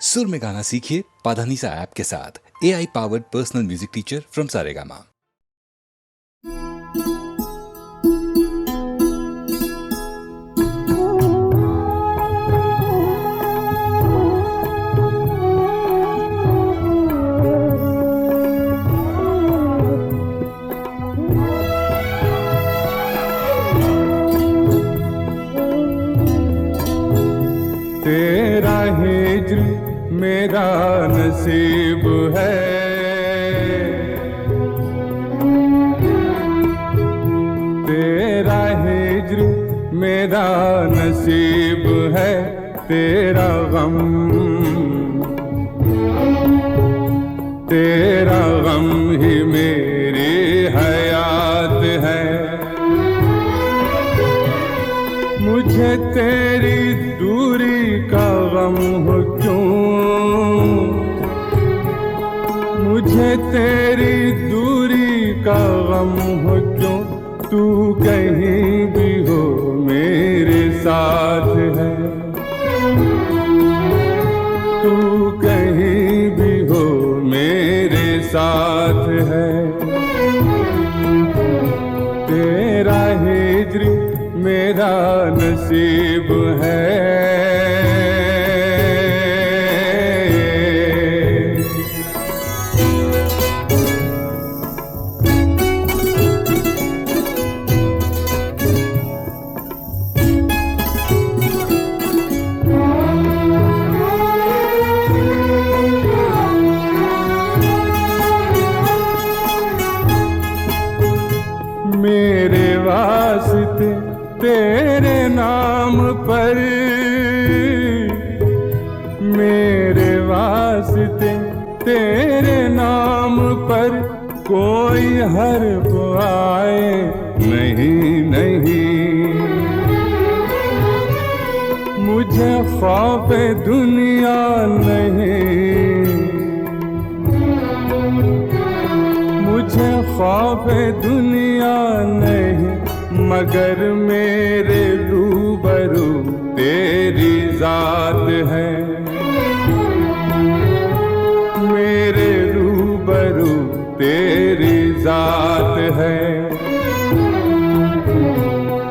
सुर में गाना सीखिए पाधानीसा ऐप के साथ। AI powered personal music teacher from Saregama. तेरा हिज्र मेरा नसीब है, तेरा हिज्र मेरा नसीब है, तेरा गम ही मेरी हयात है। मुझे तेरी दूरी का गम हो क्यों, मुझे तेरी दूरी का गम हो क्यों, तू कहीं भी हो मेरे साथ है, तू कहीं भी हो मेरे साथ है। तेरा हिज्र मेरा नसीब है। मेरे वास्ते तेरे नाम पर, मेरे वास्ते तेरे नाम पर कोई हर्फ आए नहीं नहीं। मुझे खौफ दुनिया नहीं, मुझे खौफ दुनिया नहीं, मगर मेरे रूबरू तेरी जात है, मेरे रूबरू तेरी जात है।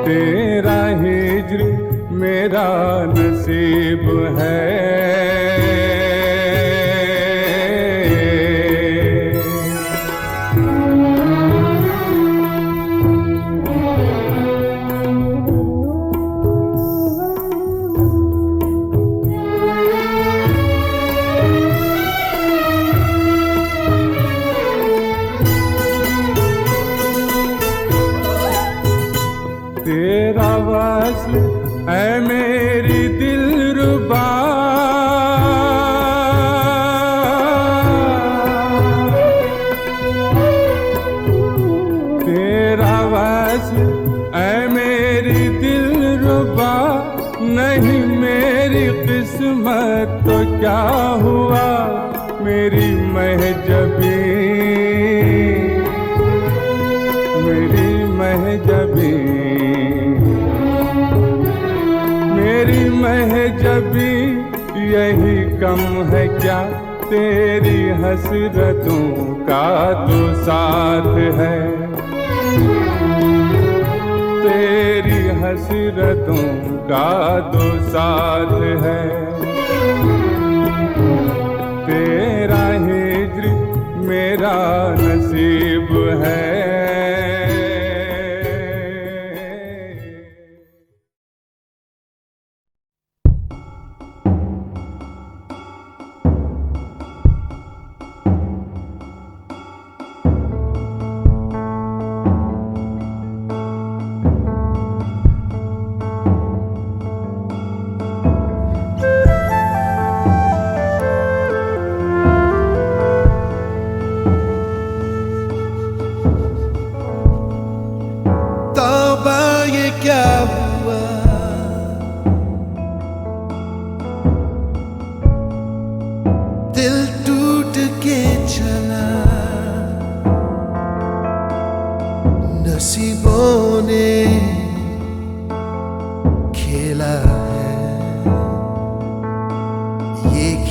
तेरा हिज्र मेरा नसीब है। तेरा वस्ल ऐ मेरी दिलरुबा, तेरा वस्ल ऐ मेरी दिलरुबा, नहीं मेरी किस्मत तो क्या हुआ, मेरी महजबी, मेरी महजबी, मेरी महजबी यही कम है क्या, तेरी हसरतों का तो साथ है, तेरी हसरतों का तो साथ है। तेरा हिज्र मेरा नसीब है।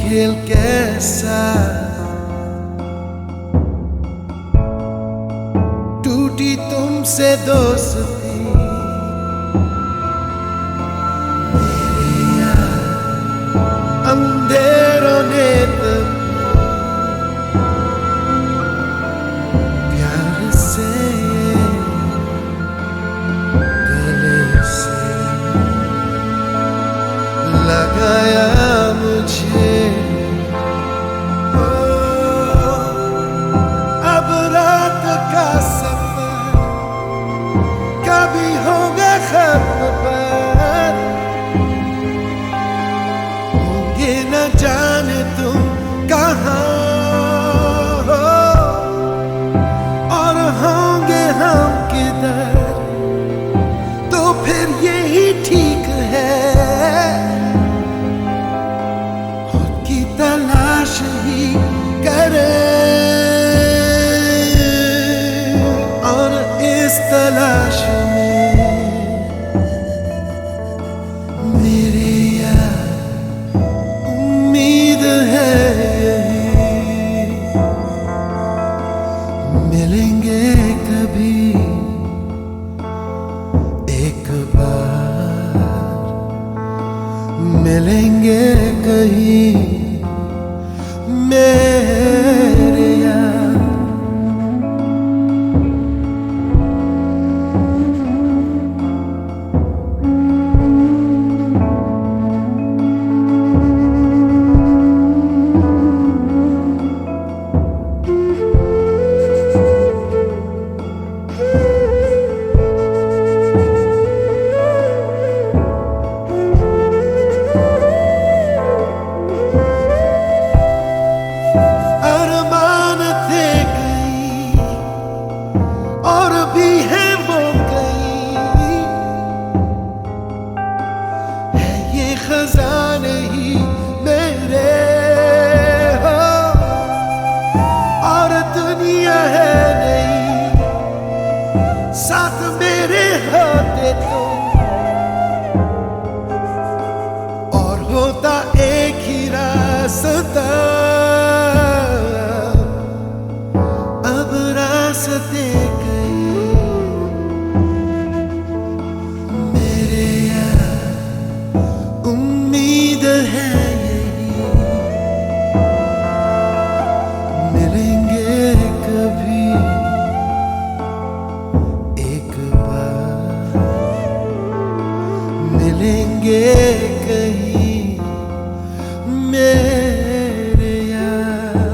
खेल कैसा टूटी तुमसे दोस्ती अंधेरों ने तब प्यार से गले से लगाया मुझे ओ, अब रात का सफर कभी होगा खत्म पर होंगे न जाने तुम कहाँ हो और होंगे हम किधर तो फिर यही ठीक है खुद की तलाश ही करें और इस तलाश में मेरे यार उम्मीद है यही मिलेंगे कभी एक बार मिलेंगे कहीं मेरे यार अरमान थे कई और भी है वो कई है ये खजाने ही मेरे हो और दुनिया है नहीं साथ मेरे होते तुम और होता एक ही रास्ता अब रास्ते कई मेरे यार उम्मीद है यही मिलेंगे कभी एक बार मिलेंगे कहीं मेरे यार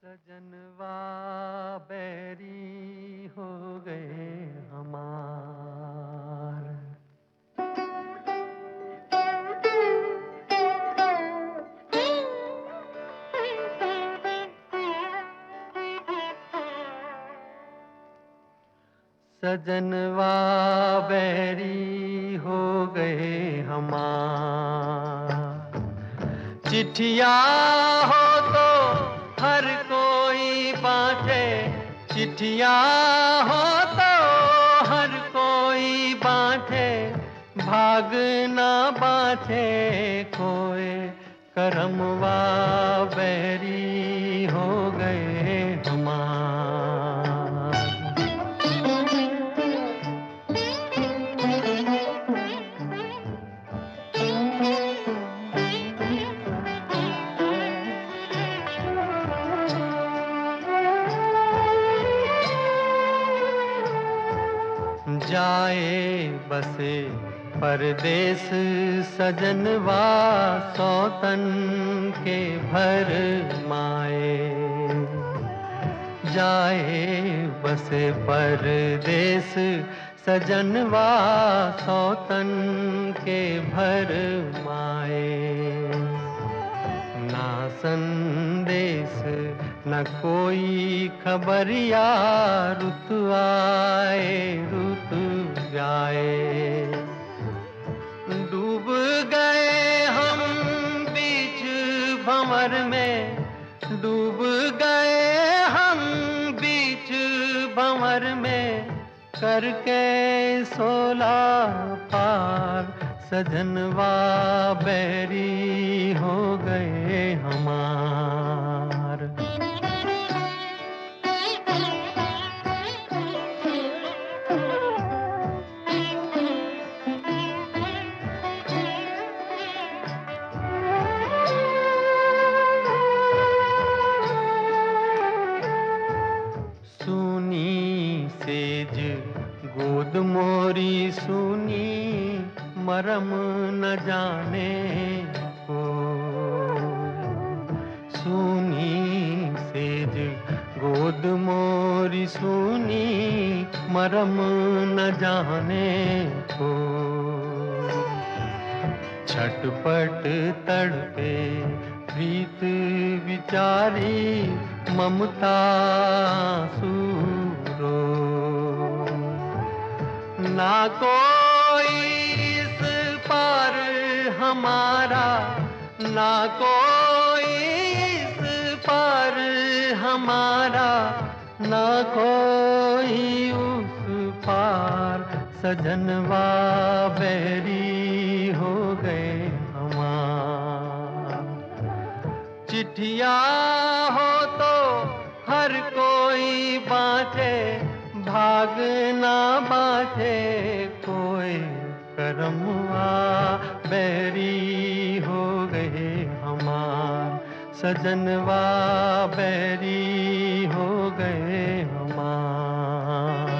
सजनवा बैरी हो गए हमार सजनवा बैरी हो गए हमार चिट्ठिया हो तो हर कोई बाँटे चिट्ठिया हो तो हर कोई बाँटे भाग ना बाँटे कोई करमवा बैरी हो गए हमार जाए बसे परदेस सजनवा सौतन के भर माए जाए बसे परदेस सजनवा सौतन के भर माए ना संदेश न कोई खबरिया रुत आए रुत जाए डूब गए हम बीच भंवर में डूब गए हम बीच भंवर में करके सोला पार सजनवा बैरी हो गए हमार सुनी सेज गोद मोरी सुनी मरम न जाने को सुनी सेज गोद मोरी सुनी मरम न जाने को छटपट तड़पे प्रीत विचारी ममता सूरो ना कोई इस पार हमारा ना कोई इस पार हमारा ना कोई उस पार सजनवा बैरी हो गए हमार चिट्ठिया हो तो हर कोई बाँचे भाग ना बाँचे कोई करमवा बैरी हो गए हमार सजनवा बैरी हो गए हमार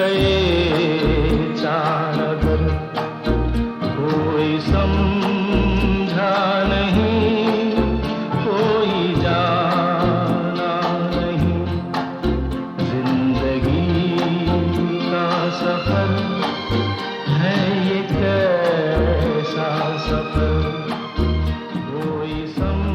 गए चार अगर कोई समझा नहीं, कोई जाना नहीं, जिंदगी का सफर है ये कैसा सफर, कोई समझा।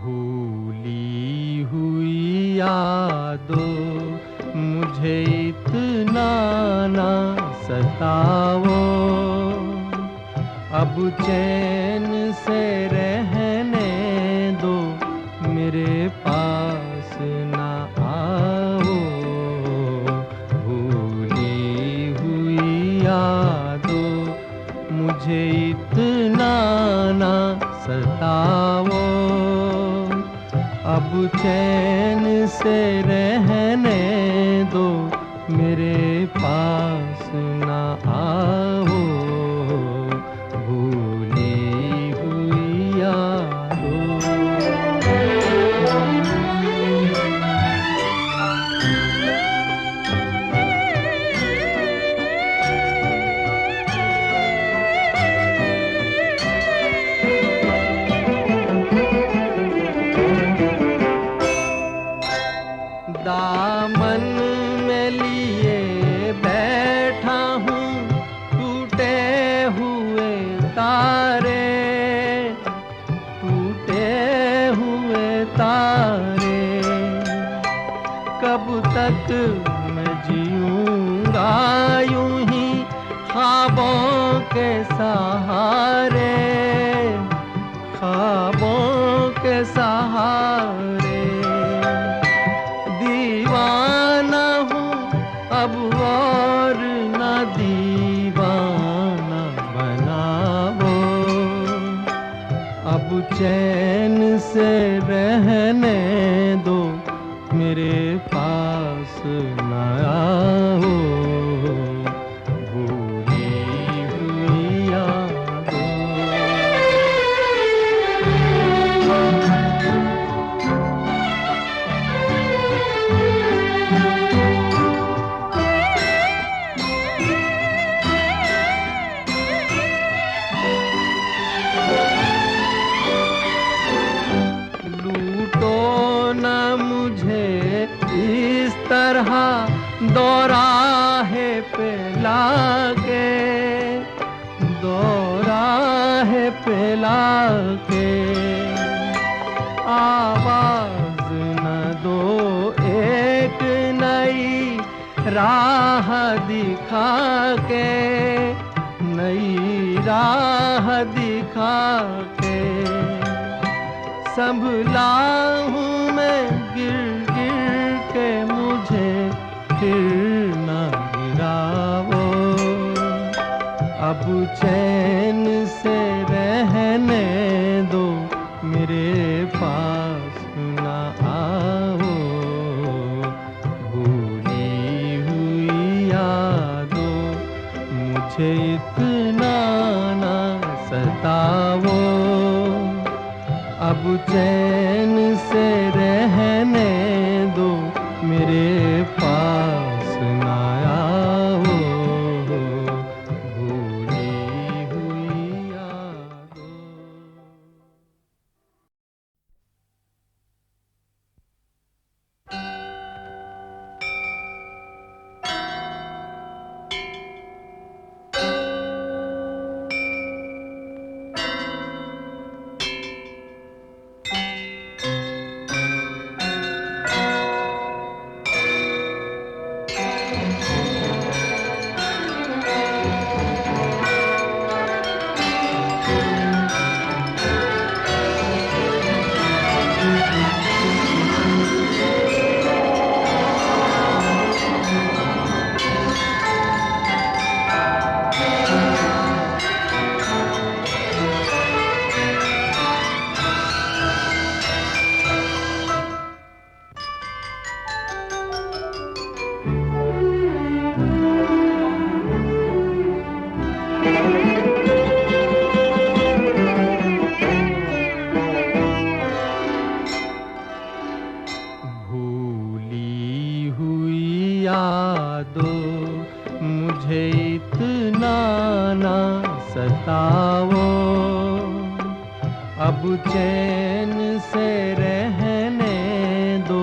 भूली हुई यादों मुझे इतना ना सताओ, अब चैन से रहने दो, मेरे पास ना आओ। भूली हुई यादों मुझे इतना ना सताओ, अब चैन से रहने दो, मेरे पास ना आओ। भूली हुई यादों। दामन में लिए बैठा हूँ टूटे हुए तारे, टूटे हुए तारे, कब तक मैं जीऊँगा यूं ही ख्वाबों के सहारे, ख्वाबों के सहारे। दीवाना हूँ अब और न दीवाना बनाओ, अब चैन से रहने दो, मेरे पास न आओ। भूली हुई यादों। लूटो न मुझे इस तरह दोराहे पे लाके, दोराहे पे लाके। आवाज न दो एक नई राह दिखा के, नई राह दिखा के। संभला हूँ मैं गिर गिर के, मुझे फिर न गिराओ, अब चैन से रहने दो, मेरे पास न आओ। भूली हुई यादों मुझे इतना न सताओ, अब चैन से रहने दो, मेरे पास न आओ। भूली हुई यादों। यादों, मुझे इतना ना सताओ। अब चैन से रहने दो,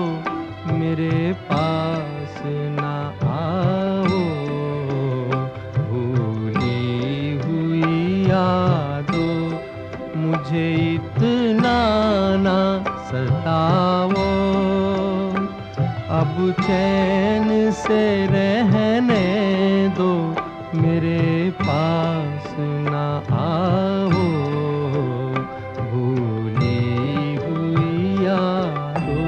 मेरे पास ना आओ। भूली हुई यादों, मुझे इतना ना सताओ। अब चैन से रहने दो, मेरे पास ना आओ। भूली हुई यादों।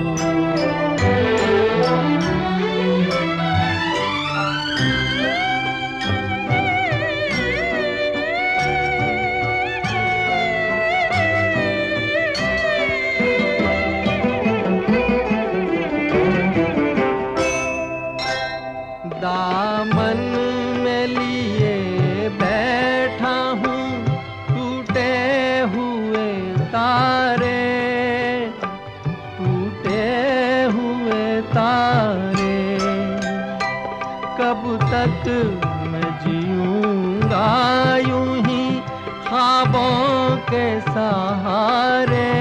दामन में लिए बैठा हूँ टूटे हुए तारे, टूटे हुए तारे। कब तक मैं जीऊँगा यूं ही ख्वाबों के सहारे,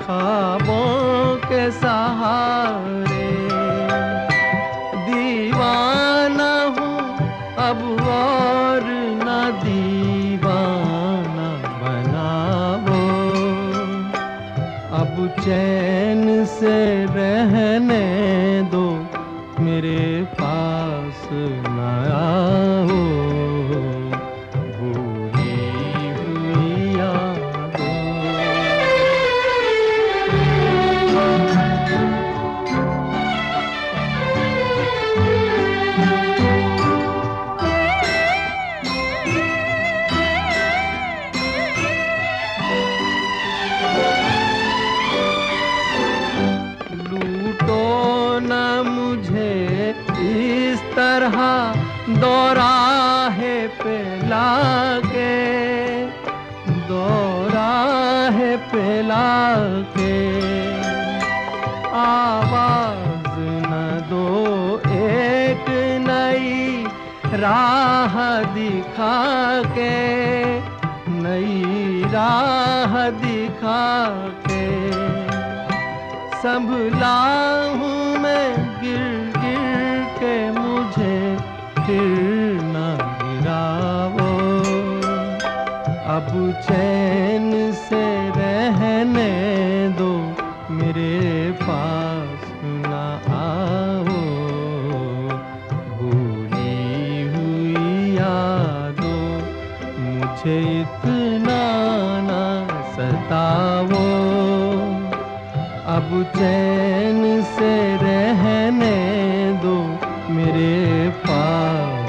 ख्वाबों के सहारे। दीवाना हूँ अब और न दीवाना बनाओ। अब चैन से रहने दो, मेरे पास न आओ। भूली हुई यादों। लूटो न मुझे इस तरह दौराहे पे लाके, दौराहे पे लाके। आवाज न दो एक नई राह दिखा के, नई राह दिखा के। संभला हूँ मैं गिर गिर के, मुझे फिर न गिराओ। अब चैन से रहने दो, मेरे पास न आओ। भूली हुई यादों, मुझे इतना ना सताओ। अब चैन से रहने दो, मेरे पास